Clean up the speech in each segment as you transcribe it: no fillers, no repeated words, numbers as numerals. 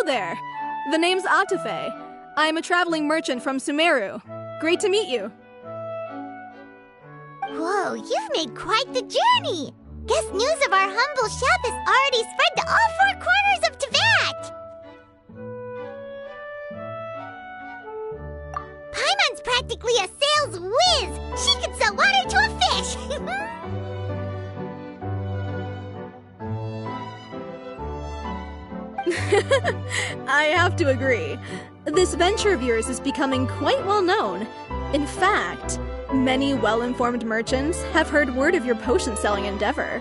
Hello there! The name's Atafe. I'm a traveling merchant from Sumeru. Great to meet you. Whoa, you've made quite the journey! Guess news of our humble shop has already spread to all four corners of Tibet! Paimon's practically a sales whiz! She could sell water to a fish! I have to agree. This venture of yours is becoming quite well known. In fact, many well-informed merchants have heard word of your potion-selling endeavor.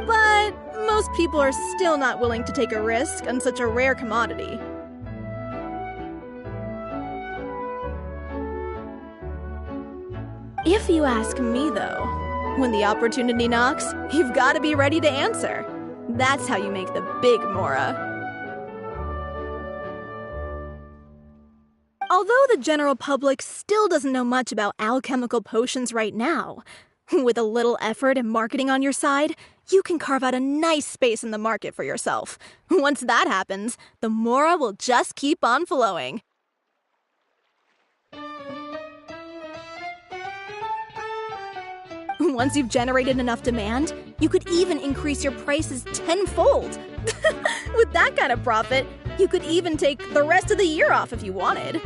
But most people are still not willing to take a risk on such a rare commodity. If you ask me, though, when the opportunity knocks, you've got to be ready to answer. That's how you make the big Mora. Although the general public still doesn't know much about alchemical potions right now, with a little effort and marketing on your side, you can carve out a nice space in the market for yourself. Once that happens, the Mora will just keep on flowing. Once you've generated enough demand, you could even increase your prices tenfold. With that kind of profit, you could even take the rest of the year off if you wanted.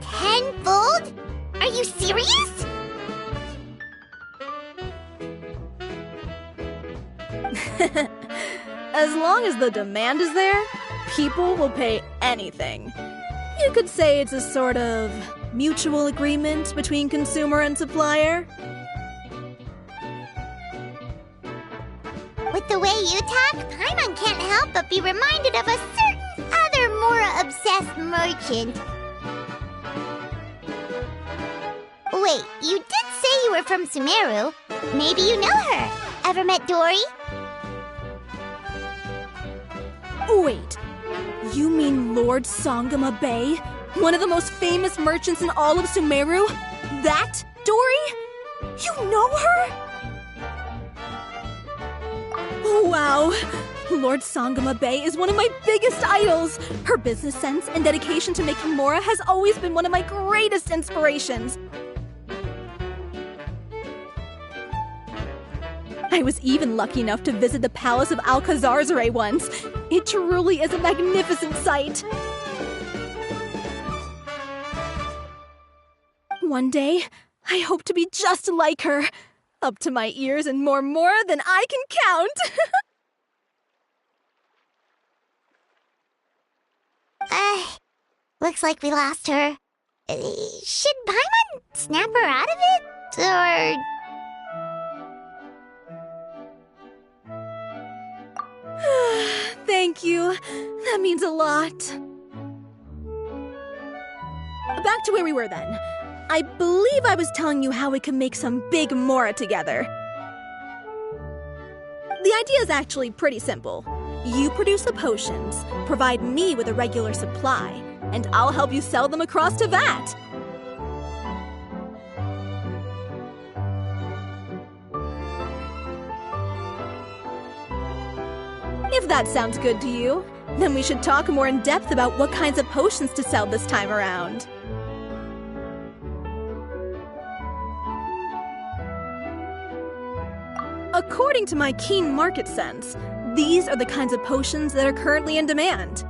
Tenfold? Are you serious? As long as the demand is there, people will pay anything. You could say it's a sort of mutual agreement between consumer and supplier. With the way you talk, Paimon can't help but be reminded of a certain other Mora-obsessed merchant. Wait, you did say you were from Sumeru. Maybe you know her. Ever met Dory? Wait, you mean Lord Sangama Bay? One of the most famous merchants in all of Sumeru? That Dory? You know her? Wow! Lord Sangama Bay is one of my biggest idols! Her business sense and dedication to making Mora has always been one of my greatest inspirations. I was even lucky enough to visit the Palace of Alcazarzare once. It truly is a magnificent sight. One day, I hope to be just like her. Up to my ears in more Mora than I can count. Looks like we lost her. Should Paimon snap her out of it? Or... Thank you. That means a lot. Back to where we were then. I believe I was telling you how we can make some big Mora together. The idea is actually pretty simple. You produce the potions, provide me with a regular supply, and I'll help you sell them across to Vat. If that sounds good to you, then we should talk more in depth about what kinds of potions to sell this time around. According to my keen market sense, these are the kinds of potions that are currently in demand.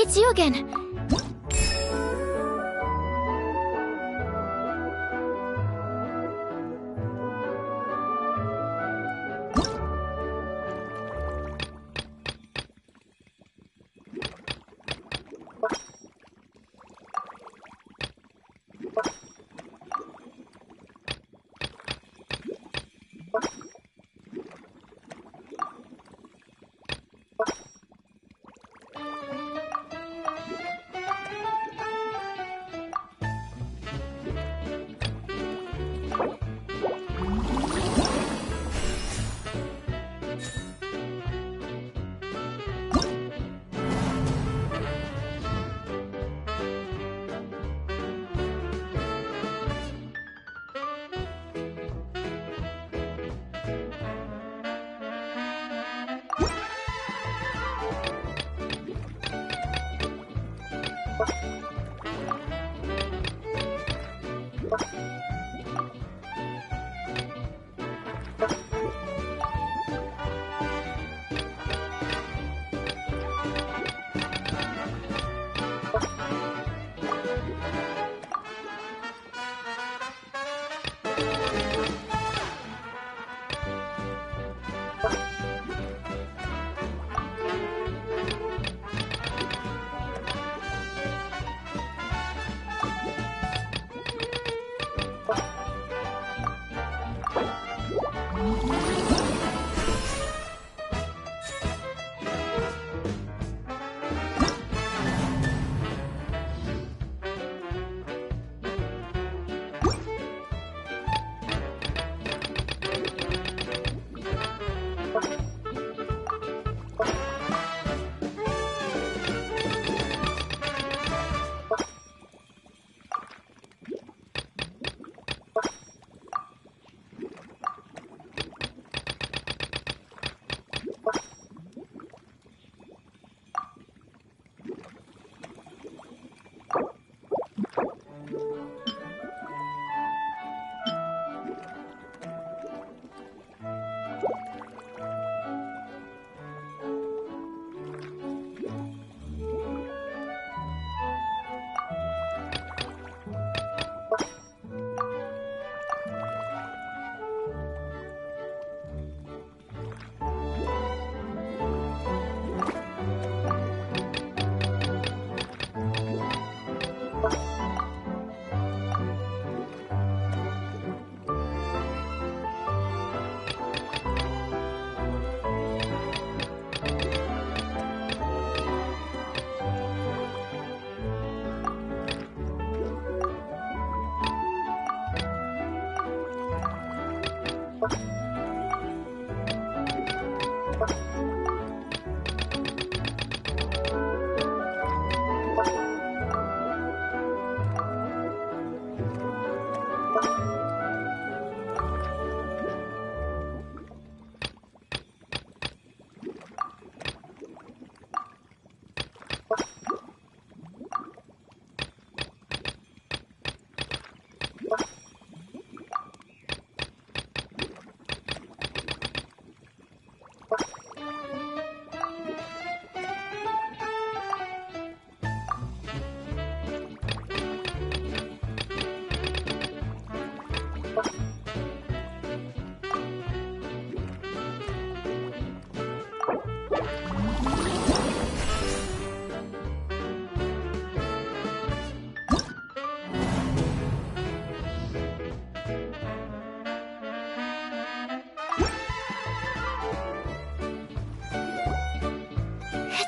it's you again.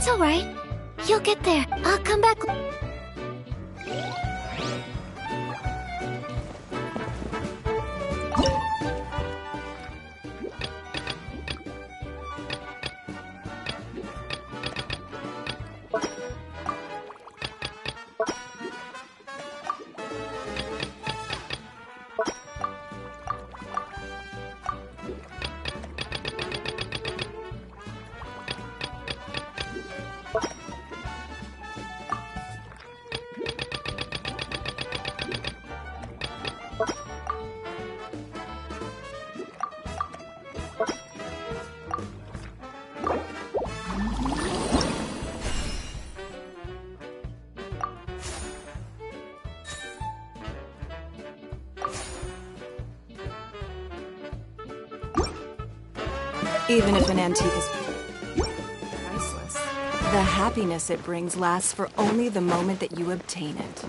It's alright. You'll get there. I'll come back. Even if an antique is priceless, the happiness it brings lasts for only the moment that you obtain it.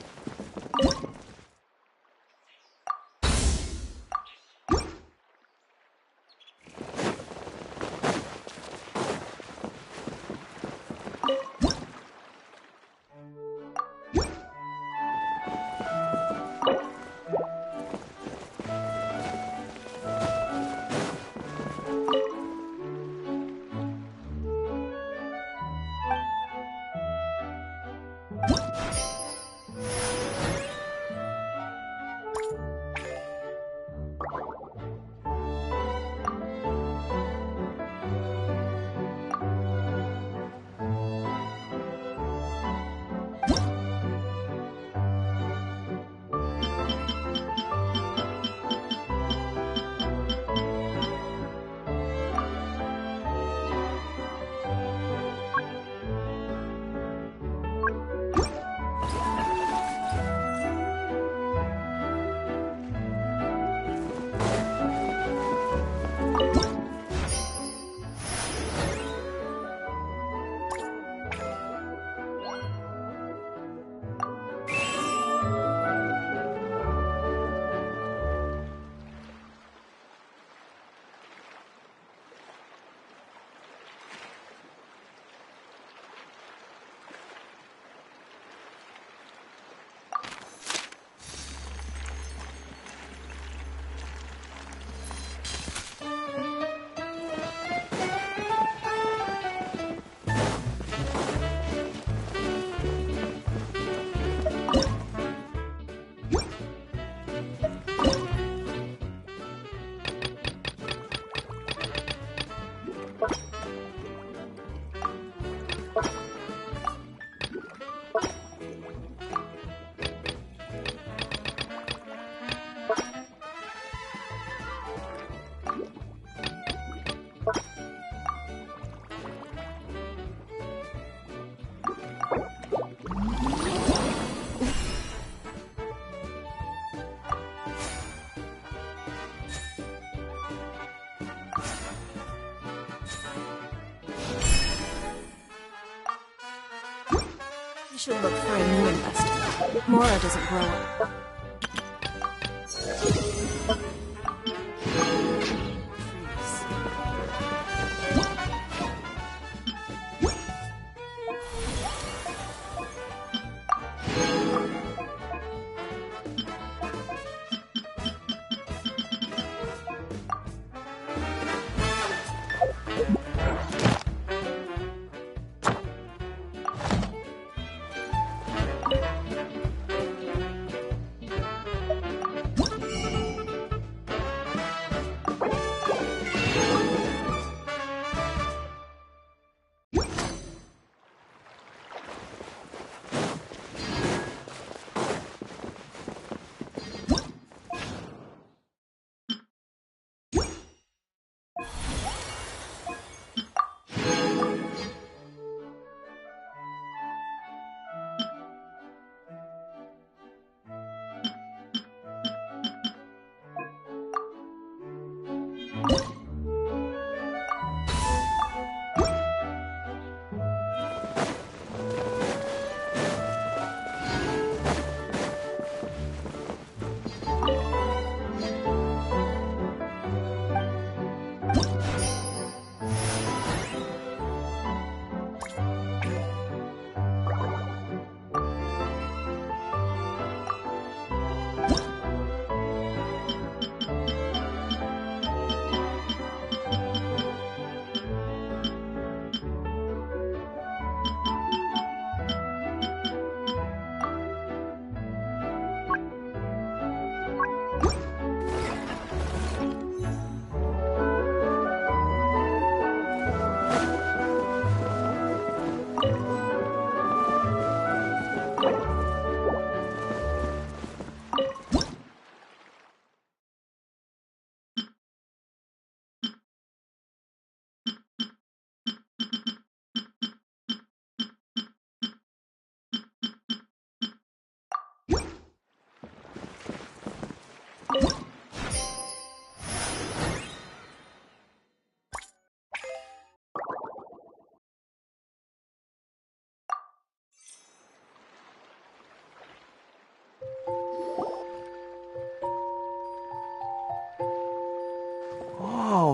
Should look for a new investor. Mora doesn't grow up.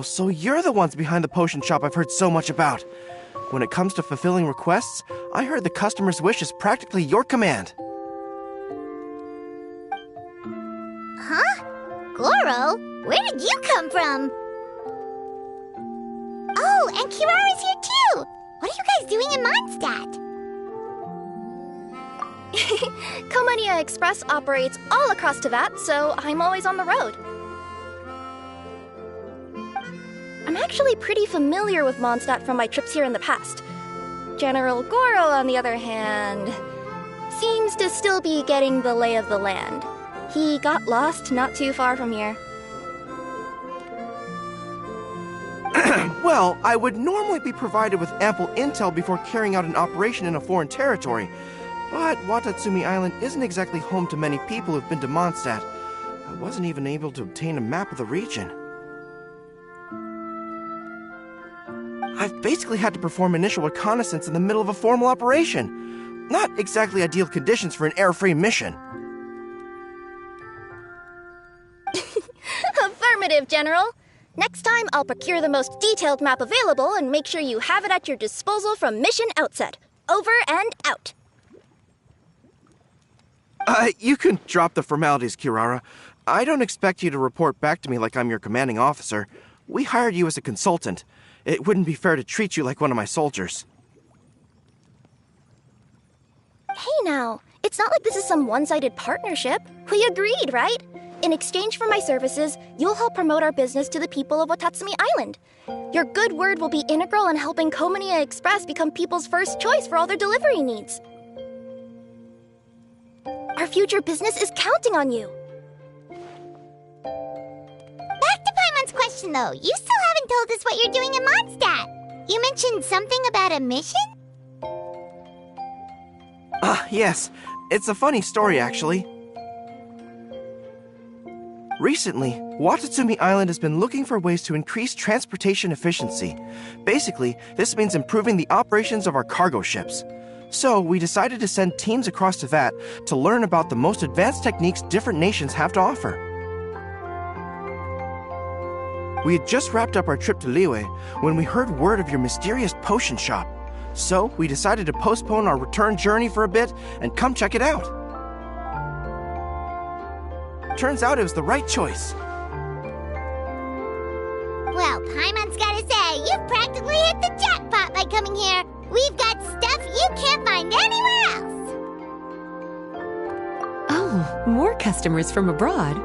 Oh, so you're the ones behind the potion shop I've heard so much about. When it comes to fulfilling requests, I heard the customer's wish is practically your command. Huh? Goro? Where did you come from? Oh, and Kirara's here too! What are you guys doing in Mondstadt? Komania Express operates all across Teyvat, so I'm always on the road. I'm actually pretty familiar with Mondstadt from my trips here in the past. General Goro, on the other hand, seems to still be getting the lay of the land. He got lost not too far from here. Well, I would normally be provided with ample intel before carrying out an operation in a foreign territory. But Watatsumi Island isn't exactly home to many people who've been to Mondstadt. I wasn't even able to obtain a map of the region. I've basically had to perform initial reconnaissance in the middle of a formal operation. Not exactly ideal conditions for an air-free mission. Affirmative, General. Next time, I'll procure the most detailed map available and make sure you have it at your disposal from mission outset. Over and out. You can drop the formalities, Kirara. I don't expect you to report back to me like I'm your commanding officer. We hired you as a consultant. It wouldn't be fair to treat you like one of my soldiers. Hey now, it's not like this is some one-sided partnership. We agreed, right? In exchange for my services, you'll help promote our business to the people of Watatsumi Island. Your good word will be integral in helping Komania Express become people's first choice for all their delivery needs. Our future business is counting on you. Back to Paimon's question though, you still haven't told us what you're doing in Mondstadt. You mentioned something about a mission? Yes. It's a funny story, actually. Recently, Watatsumi Island has been looking for ways to increase transportation efficiency. Basically, this means improving the operations of our cargo ships. So, we decided to send teams across Teyvat to learn about the most advanced techniques different nations have to offer. We had just wrapped up our trip to Liyue when we heard word of your mysterious potion shop. So, we decided to postpone our return journey for a bit and come check it out. Turns out it was the right choice. Well, Paimon's gotta say, you've practically hit the jackpot by coming here. We've got stuff you can't find anywhere else. Oh, more customers from abroad.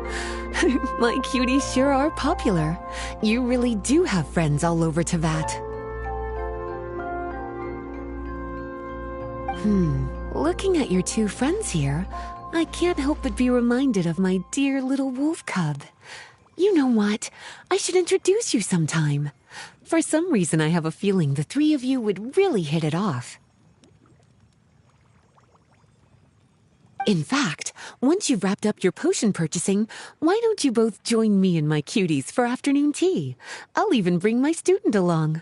My cuties sure are popular. You really do have friends all over Teyvat. Looking at your two friends here, I can't help but be reminded of my dear little wolf cub. You know what? I should introduce you sometime. For some reason, I have a feeling the three of you would really hit it off. In fact, once you've wrapped up your potion purchasing, why don't you both join me and my cuties for afternoon tea? I'll even bring my student along.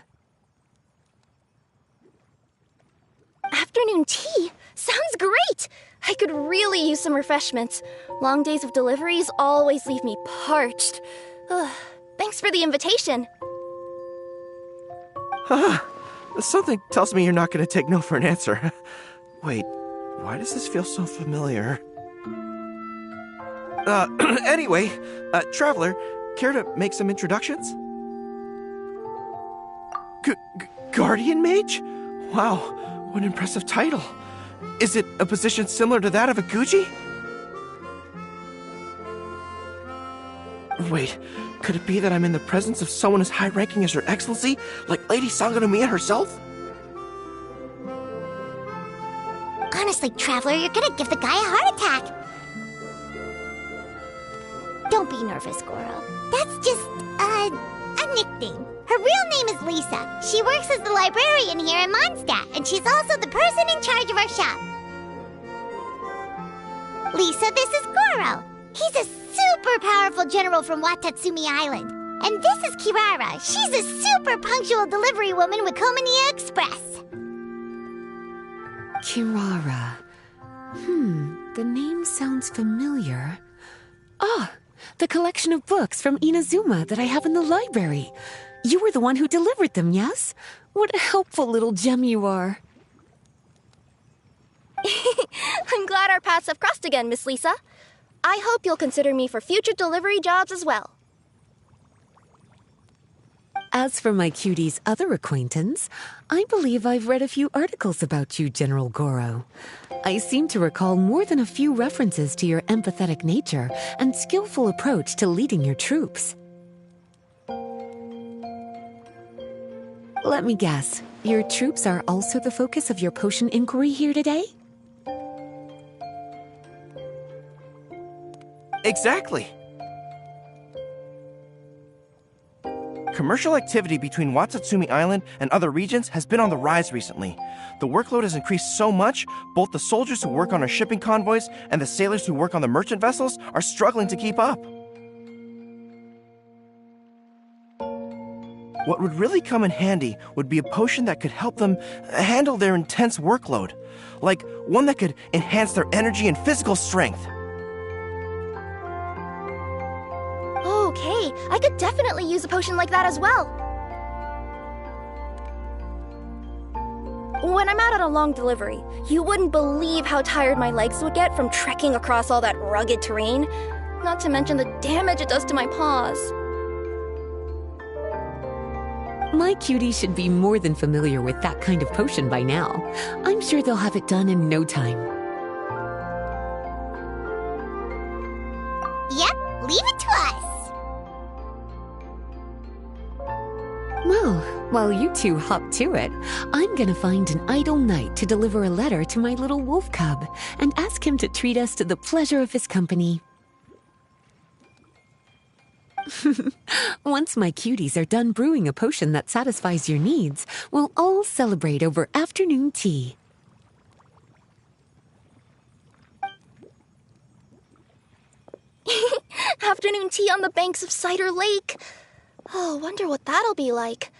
Afternoon tea? Sounds great! I could really use some refreshments. Long days of deliveries always leave me parched. Ugh, thanks for the invitation. Something tells me you're not going to take no for an answer. Wait, why does this feel so familiar? Anyway, Traveler, care to make some introductions? Guardian Mage? Wow, what an impressive title. Is it a position similar to that of a Guji? Wait, could it be that I'm in the presence of someone as high-ranking as Her Excellency, like Lady Sangonomiya herself? Honestly, Traveler, you're gonna give the guy a heart attack. Don't be nervous, Goro. That's just, a nickname. Her real name is Lisa. She works as the librarian here in Mondstadt, and she's also the person in charge of our shop. Lisa, this is Goro. He's a super powerful general from Watatsumi Island. And this is Kirara. She's a super punctual delivery woman with Komania Express. Kirara. The name sounds familiar. Ah, the collection of books from Inazuma that I have in the library. You were the one who delivered them, yes? What a helpful little gem you are. I'm glad our paths have crossed again, Miss Lisa. I hope you'll consider me for future delivery jobs as well. As for my cutie's other acquaintance, I believe I've read a few articles about you, General Goro. I seem to recall more than a few references to your empathetic nature and skillful approach to leading your troops. Let me guess, your troops are also the focus of your potion inquiry here today? Exactly. Commercial activity between Watatsumi Island and other regions has been on the rise recently. The workload has increased so much, both the soldiers who work on our shipping convoys and the sailors who work on the merchant vessels are struggling to keep up. What would really come in handy would be a potion that could help them handle their intense workload, like one that could enhance their energy and physical strength. Okay, I could definitely use a potion like that as well. When I'm out on a long delivery, you wouldn't believe how tired my legs would get from trekking across all that rugged terrain. Not to mention the damage it does to my paws. My cutie should be more than familiar with that kind of potion by now. I'm sure they'll have it done in no time. Yep, leave it to us. Well, while you two hop to it, I'm gonna find an idle knight to deliver a letter to my little wolf cub and ask him to treat us to the pleasure of his company. Once my cuties are done brewing a potion that satisfies your needs, we'll all celebrate over afternoon tea. Afternoon tea on the banks of Cider Lake. Oh, wonder what that'll be like.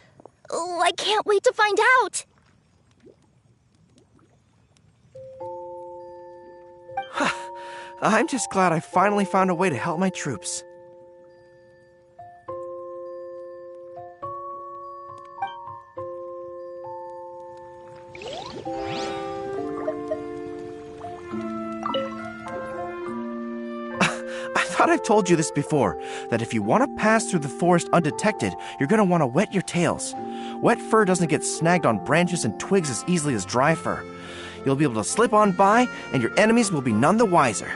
Oh, I can't wait to find out. I'm just glad I finally found a way to help my troops. I thought I've told you this before, that if you want to pass through the forest undetected, you're going to want to wet your tails. Wet fur doesn't get snagged on branches and twigs as easily as dry fur. You'll be able to slip on by, and your enemies will be none the wiser.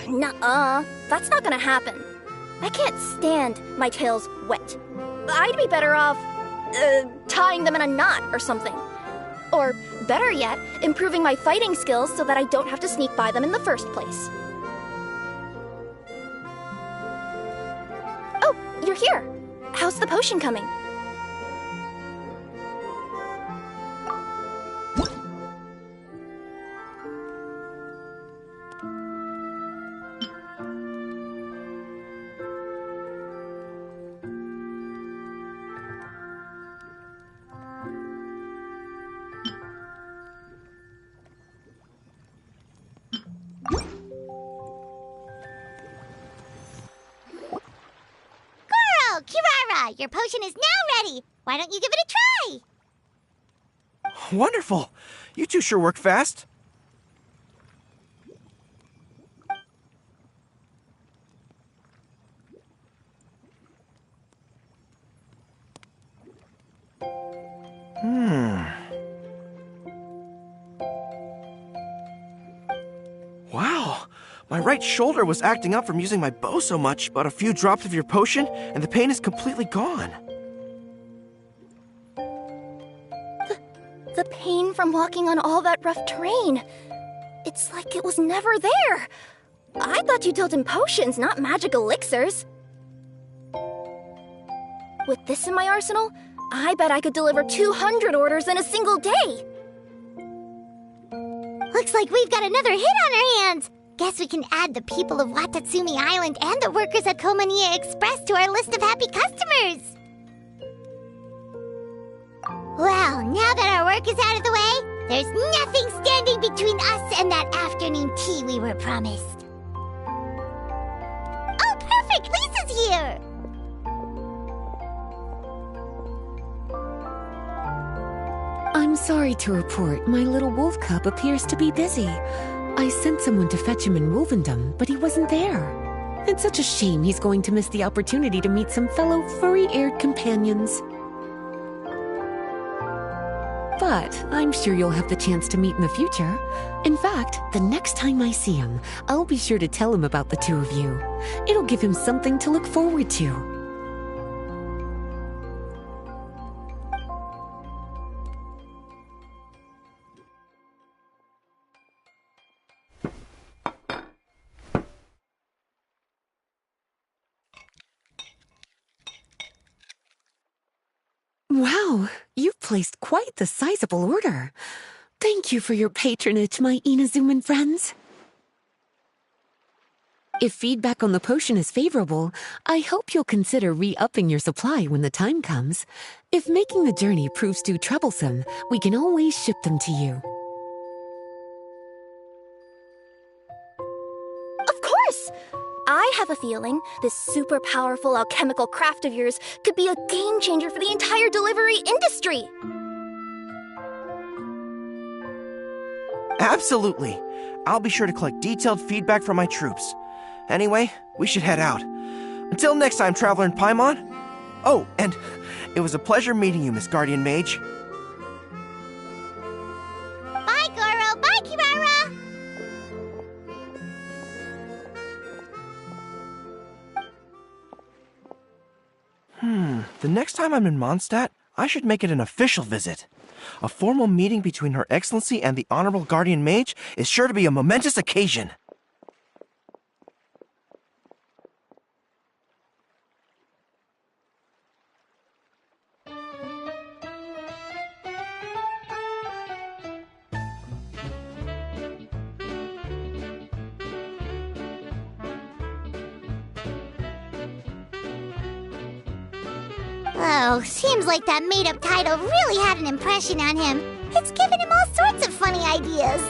Nuh-uh, that's not gonna happen. I can't stand my tails wet. I'd be better off, tying them in a knot or something. Or, better yet, improving my fighting skills so that I don't have to sneak by them in the first place. Oh, you're here. How's the potion coming? Kirara, your potion is now ready. Why don't you give it a try? Wonderful! You two sure work fast. Wow! My right shoulder was acting up from using my bow so much, but a few drops of your potion, and the pain is completely gone. The pain from walking on all that rough terrain. It's like it was never there. I thought you dealt in potions, not magic elixirs. With this in my arsenal, I bet I could deliver 200 orders in a single day. Looks like we've got another hit on our hands. Guess we can add the people of Watatsumi Island and the workers at Komaniya Express to our list of happy customers. Well, now that our work is out of the way, There's nothing standing between us and that afternoon tea we were promised. Oh, perfect! Lisa's here! I'm sorry to report my little wolf cub appears to be busy. I sent someone to fetch him in Wolvendom, but he wasn't there. It's such a shame he's going to miss the opportunity to meet some fellow furry-haired companions. But I'm sure you'll have the chance to meet in the future. In fact, the next time I see him, I'll be sure to tell him about the two of you. It'll give him something to look forward to. Wow, you've placed quite the sizable order. Thank you for your patronage, my Inazuman friends. If feedback on the potion is favorable, I hope you'll consider re-upping your supply when the time comes. If making the journey proves too troublesome, we can always ship them to you. Of course! I have a feeling this super powerful alchemical craft of yours could be a game changer for the entire delivery industry. Absolutely. I'll be sure to collect detailed feedback from my troops. Anyway, we should head out. Until next time, Traveler in Paimon. Oh, and it was a pleasure meeting you, Miss Guardian Mage. Bye, Goro! Bye, Kirara! The next time I'm in Mondstadt, I should make it an official visit. A formal meeting between Her Excellency and the Honorable Guardian Mage is sure to be a momentous occasion. Oh, seems like that made-up title really had an impression on him. It's given him all sorts of funny ideas.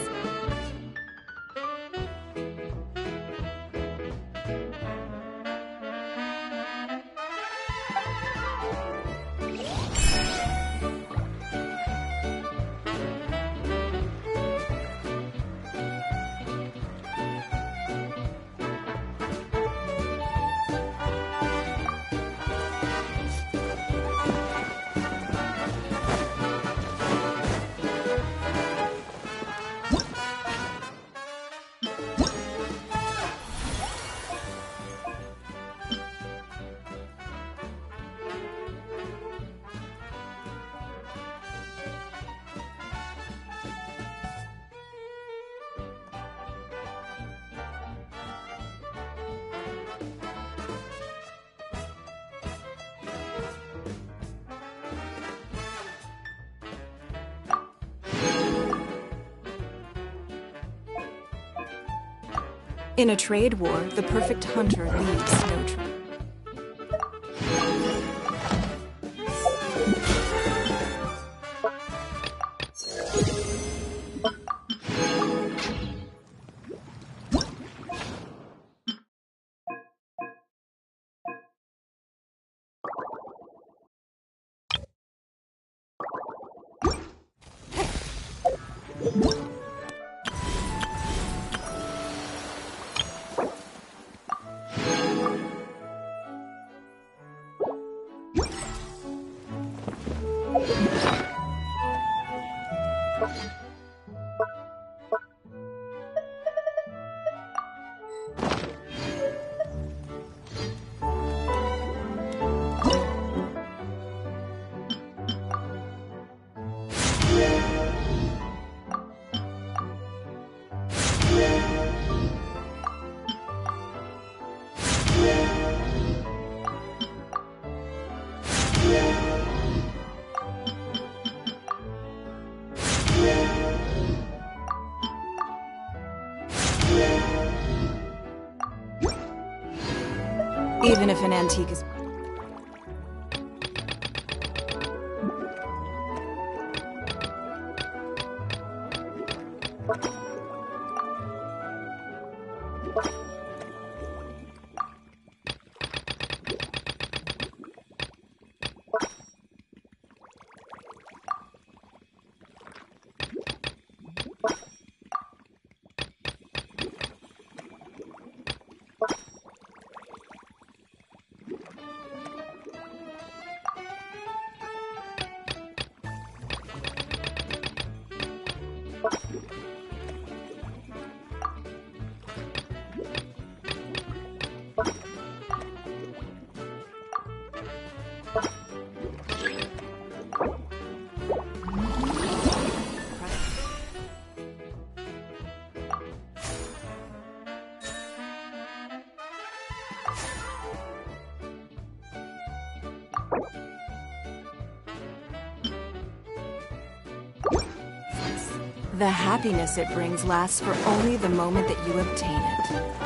In a trade war, the perfect hunter leaves no trace. Even if an antique is... The happiness it brings lasts for only the moment that you obtain it.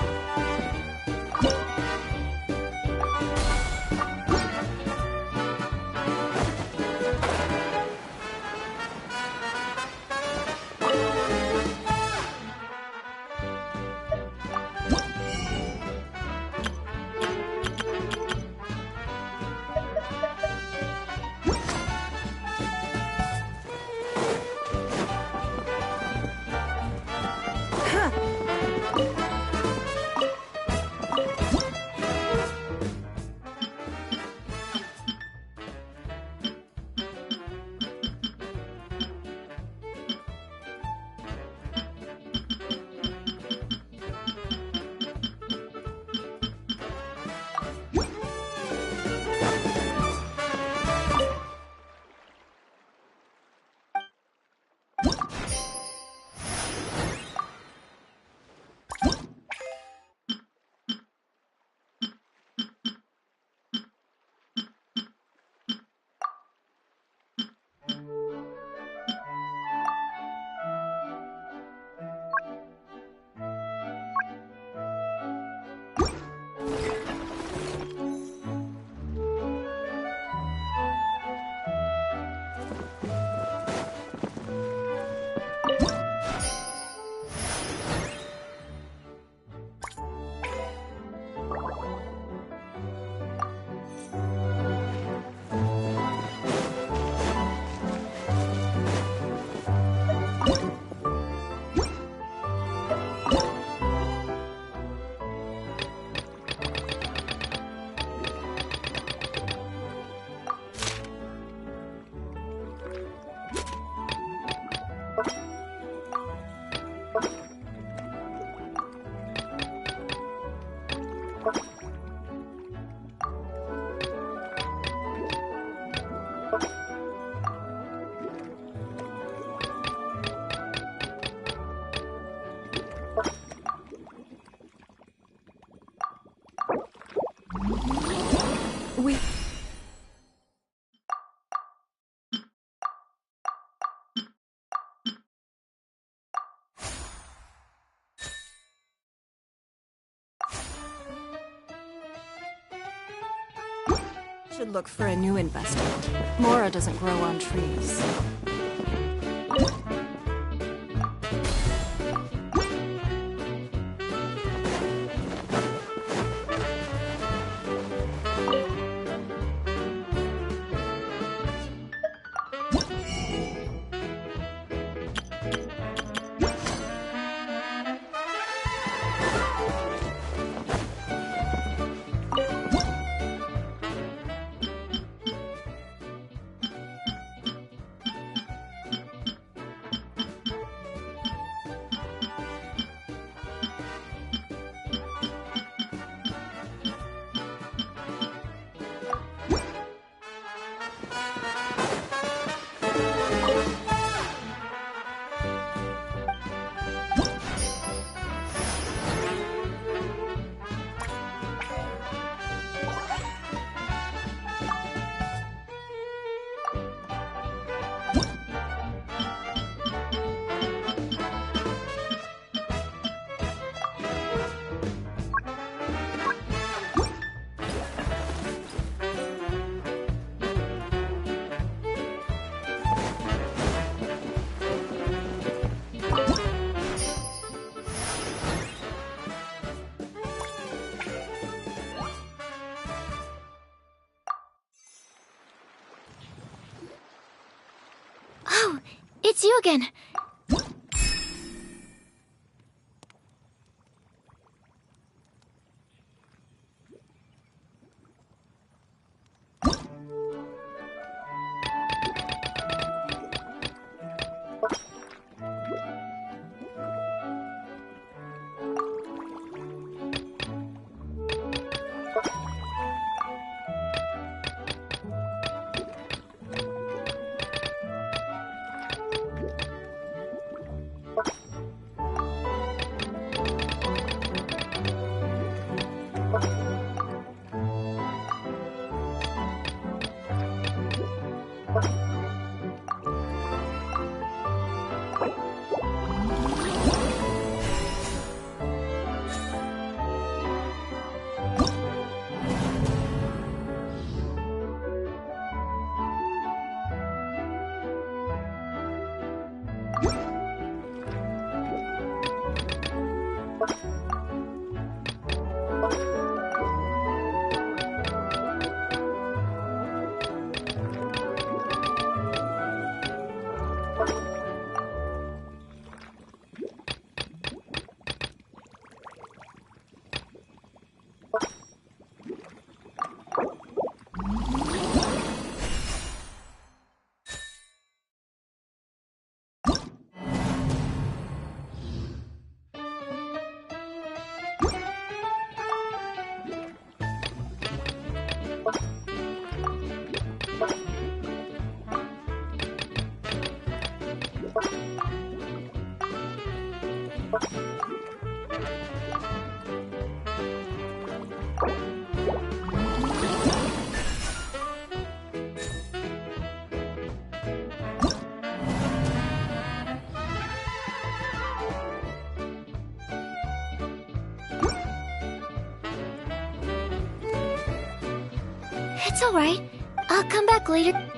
We... should look for a new investor. Mora doesn't grow on trees. Oh, it's you again. It's alright. I'll come back later.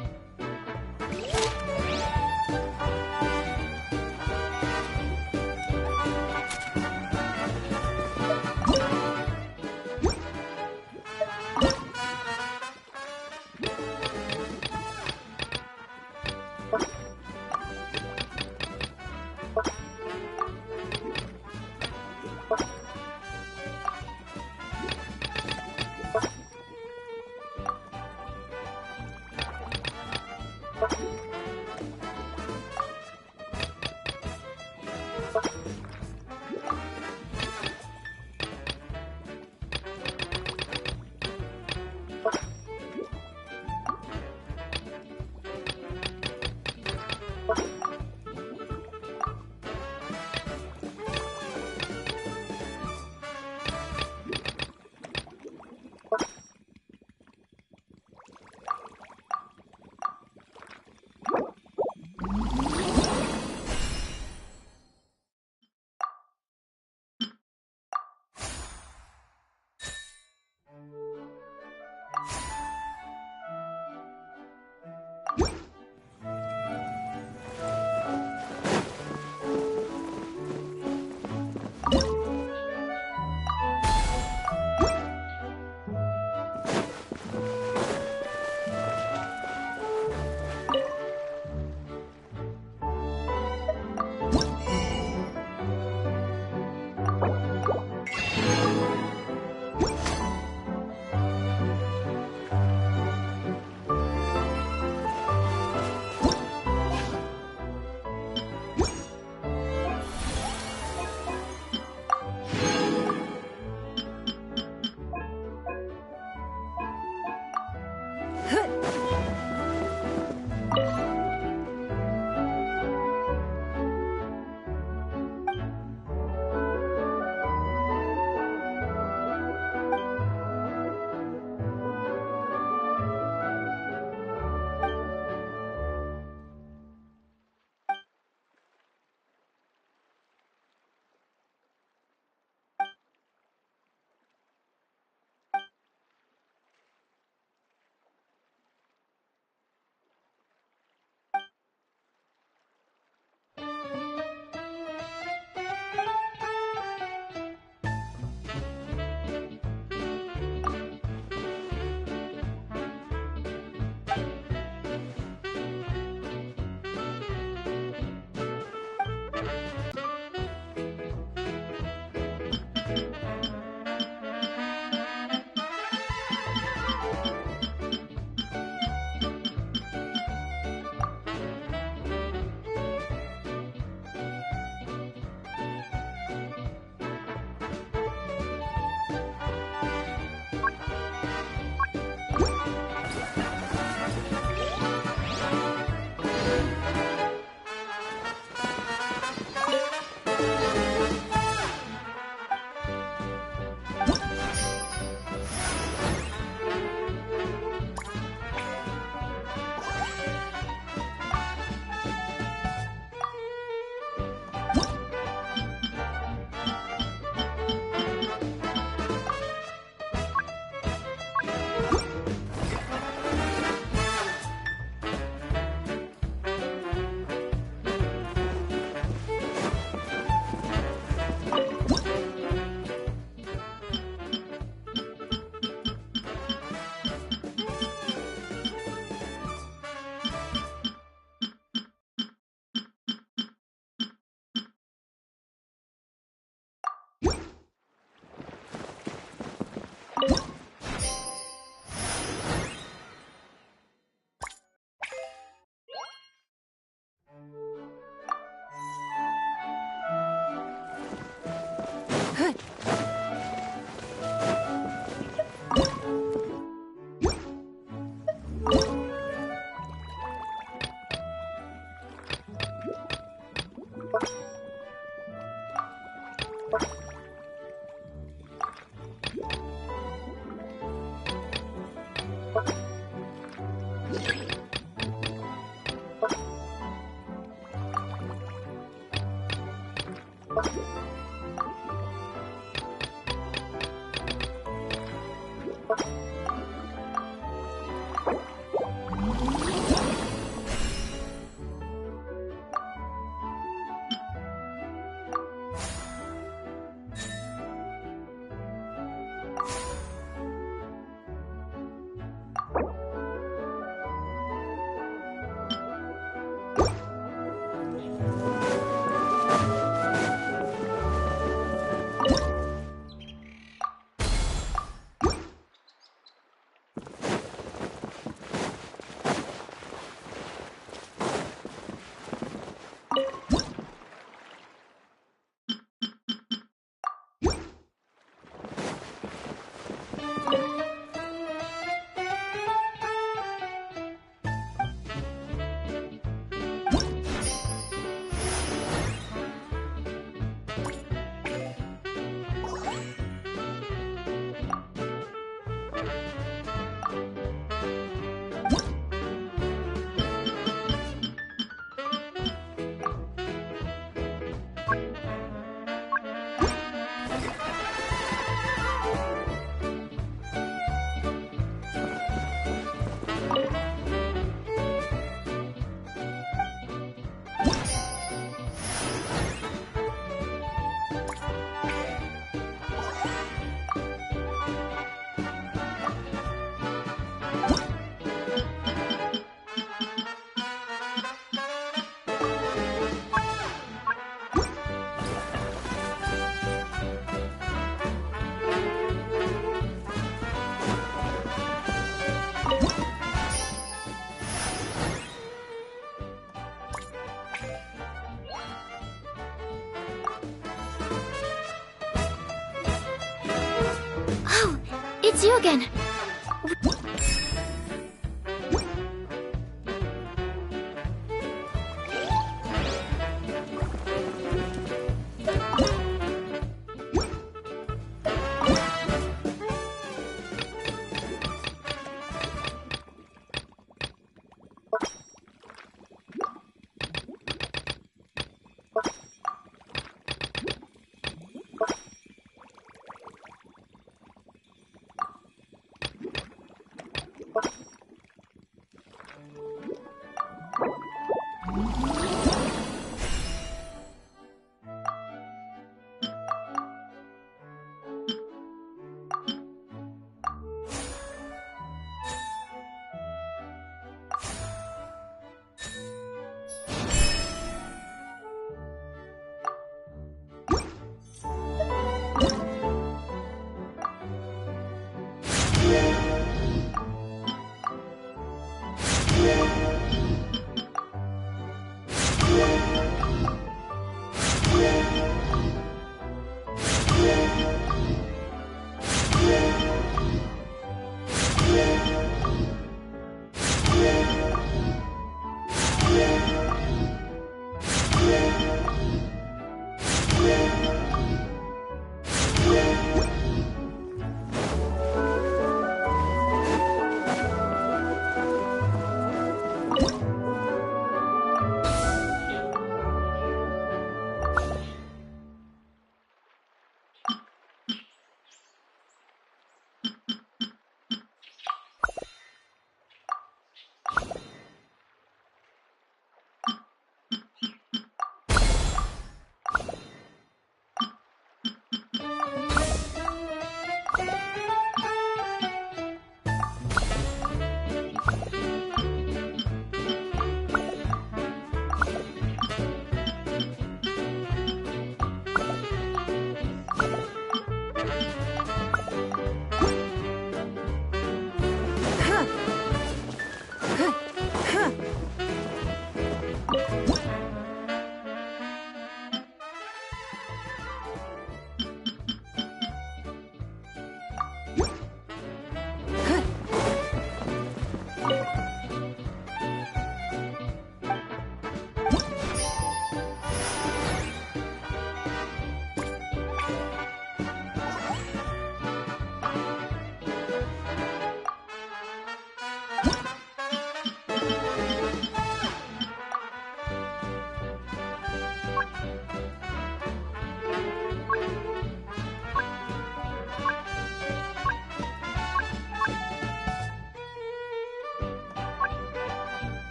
Oh, it's you again.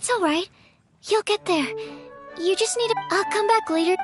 It's alright. You'll get there. You just need to... I'll come back later.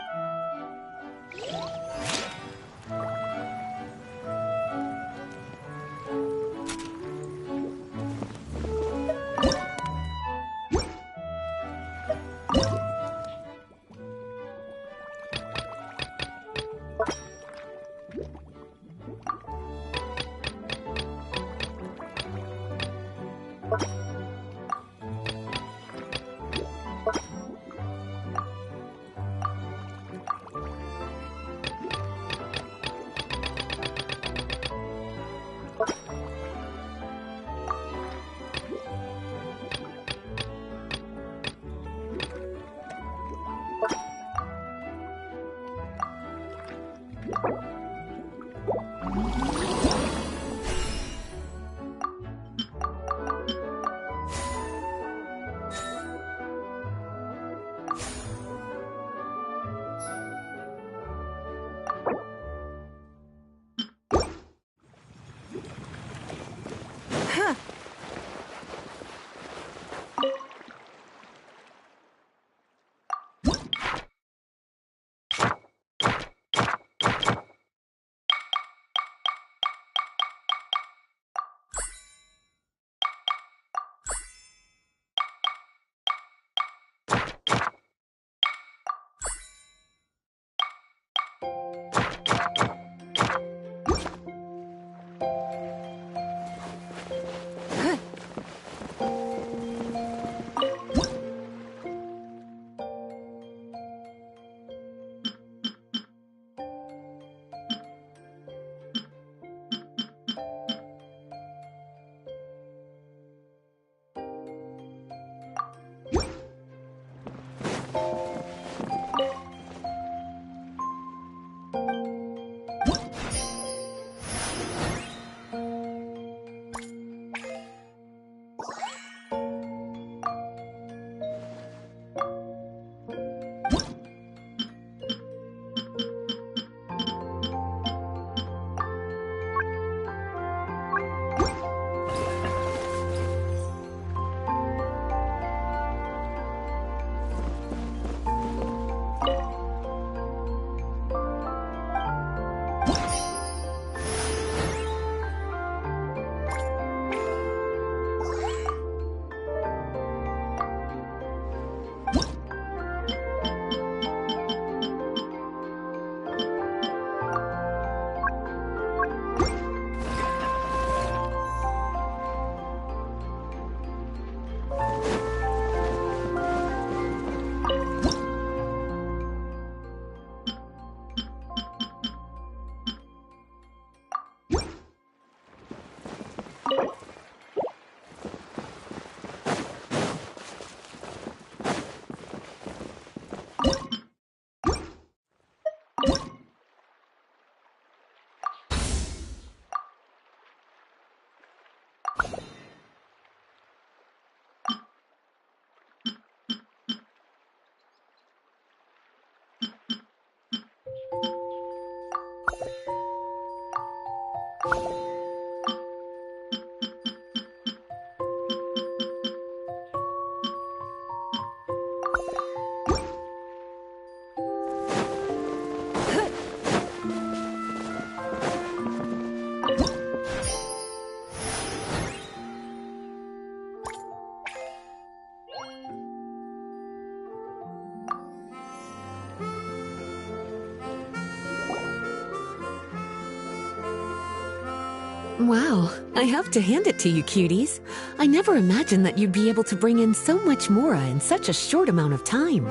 Wow, I have to hand it to you, cuties. I never imagined that you'd be able to bring in so much mora in such a short amount of time.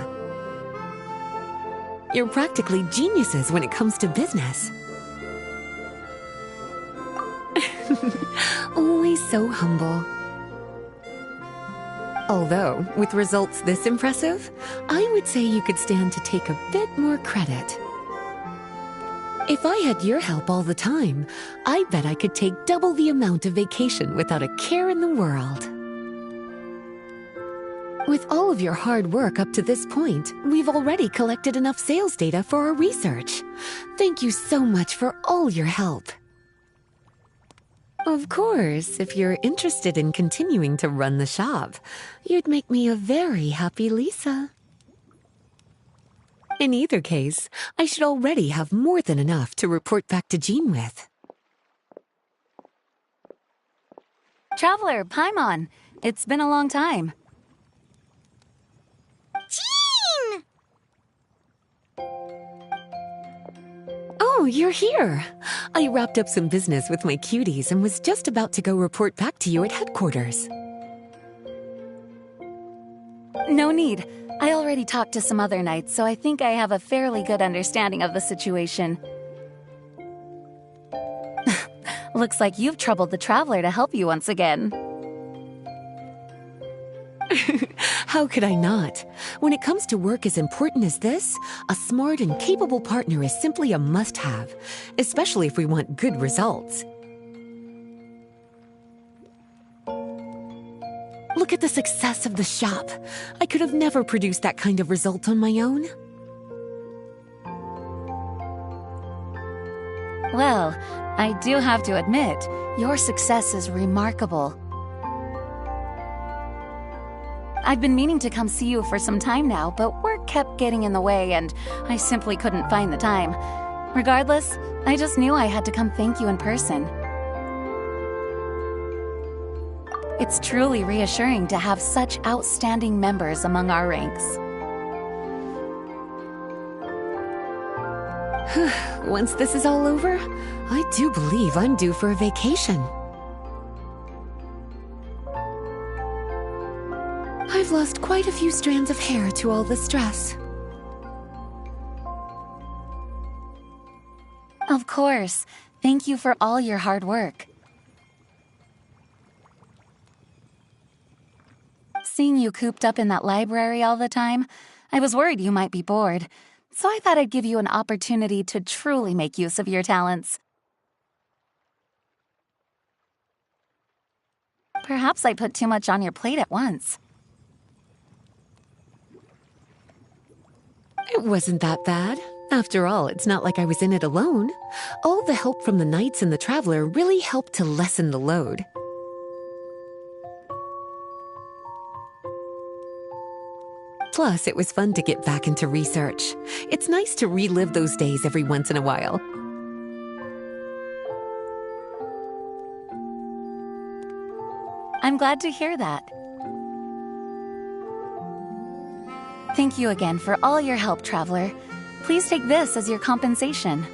You're practically geniuses when it comes to business. Always so humble. Although, with results this impressive, I would say you could stand to take a bit more credit. If I had your help all the time, I bet I could take double the amount of vacation without a care in the world. With all of your hard work up to this point, we've already collected enough sales data for our research. Thank you so much for all your help. Of course, if you're interested in continuing to run the shop, you'd make me a very happy Lisa. In either case, I should already have more than enough to report back to Jean with. Traveler, Paimon, it's been a long time. Jean! Oh, you're here. I wrapped up some business with my cuties and was just about to go report back to you at headquarters. No need. I already talked to some other knights, so I think I have a fairly good understanding of the situation. Looks like you've troubled the Traveler to help you once again. How could I not? When it comes to work as important as this, a smart and capable partner is simply a must-have, especially if we want good results. Look at the success of the shop. I could have never produced that kind of result on my own. Well, I do have to admit, your success is remarkable. I've been meaning to come see you for some time now, but work kept getting in the way and I simply couldn't find the time. Regardless, I just knew I had to come thank you in person. It's truly reassuring to have such outstanding members among our ranks. Once this is all over, I do believe I'm due for a vacation. I've lost quite a few strands of hair to all the stress. Of course. Thank you for all your hard work. Seeing you cooped up in that library all the time, I was worried you might be bored, so I thought I'd give you an opportunity to truly make use of your talents. Perhaps I put too much on your plate at once. It wasn't that bad. After all, it's not like I was in it alone. All the help from the Knights and the Traveler really helped to lessen the load. Plus, it was fun to get back into research. It's nice to relive those days every once in a while. I'm glad to hear that. Thank you again for all your help, Traveler. Please take this as your compensation.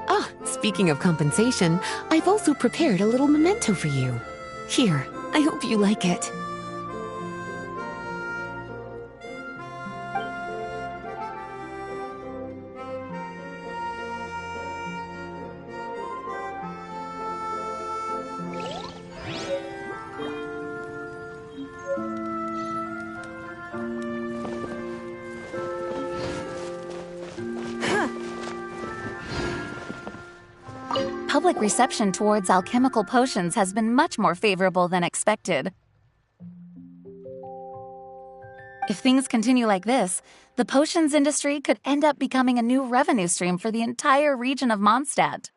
Ah, speaking of compensation, I've also prepared a little memento for you. Here, I hope you like it. Public reception towards alchemical potions has been much more favorable than expected. If things continue like this, the potions industry could end up becoming a new revenue stream for the entire region of Mondstadt.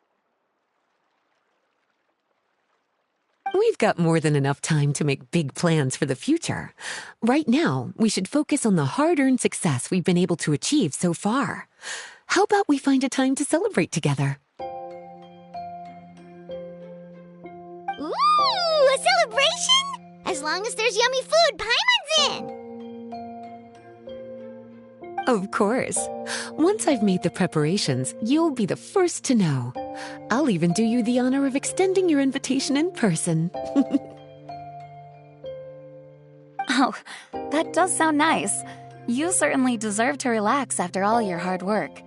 We've got more than enough time to make big plans for the future. Right now, we should focus on the hard-earned success we've been able to achieve so far. How about we find a time to celebrate together? Ooh, a celebration? As long as there's yummy food, Paimon's in! Of course. Once I've made the preparations, you'll be the first to know. I'll even do you the honor of extending your invitation in person. Oh, that does sound nice. You certainly deserve to relax after all your hard work.